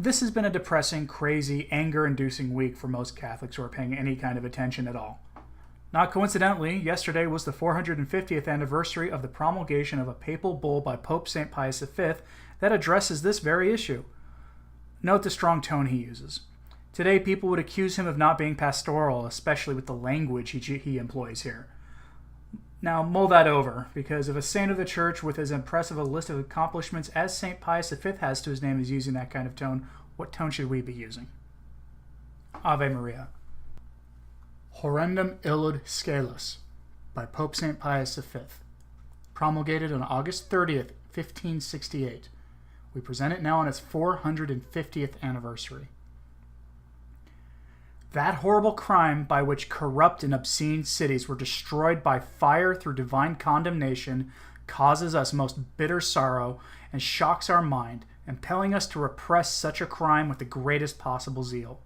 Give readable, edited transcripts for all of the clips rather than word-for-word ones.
This has been a depressing, crazy, anger-inducing week for most Catholics who are paying any kind of attention at all. Not coincidentally, yesterday was the 450th anniversary of the promulgation of a papal bull by Pope St. Pius V that addresses this very issue. Note the strong tone he uses. Today, people would accuse him of not being pastoral, especially with the language he employs here. Now, mull that over, because if a saint of the Church with as impressive a list of accomplishments as St. Pius V has to his name is using that kind of tone, what tone should we be using? Ave Maria. Horrendum illud scalis by Pope St. Pius V, promulgated on August 30th, 1568. We present it now on its 450th anniversary. That horrible crime by which corrupt and obscene cities were destroyed by fire through divine condemnation causes us most bitter sorrow and shocks our mind, impelling us to repress such a crime with the greatest possible zeal.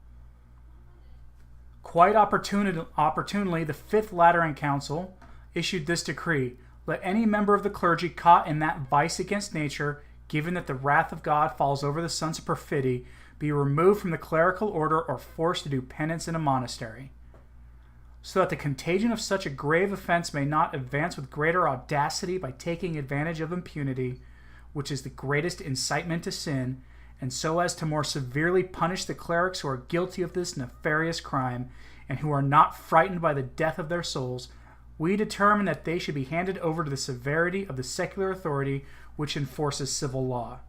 Quite opportunely, the Fifth Lateran Council issued this decree: let any member of the clergy caught in that vice against nature, given that the wrath of God falls over the sons of perfidy, be removed from the clerical order or forced to do penance in a monastery, so that the contagion of such a grave offense may not advance with greater audacity by taking advantage of impunity, which is the greatest incitement to sin, and so as to more severely punish the clerics who are guilty of this nefarious crime, and who are not frightened by the death of their souls. We determine that they should be handed over to the severity of the secular authority which enforces civil law.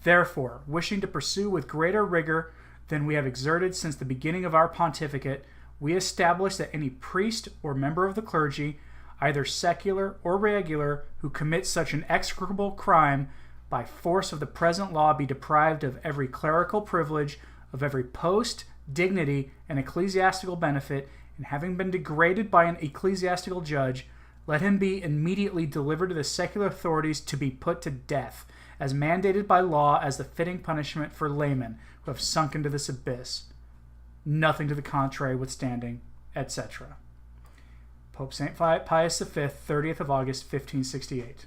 Therefore, wishing to pursue with greater rigor than we have exerted since the beginning of our pontificate, we establish that any priest or member of the clergy, either secular or regular, who commits such an execrable crime, by force of the present law be deprived of every clerical privilege, of every post, dignity, and ecclesiastical benefit, and having been degraded by an ecclesiastical judge, let him be immediately delivered to the secular authorities to be put to death, as mandated by law as the fitting punishment for laymen who have sunk into this abyss. Nothing to the contrary withstanding, etc. Pope St. Pius V, 30th of August, 1568.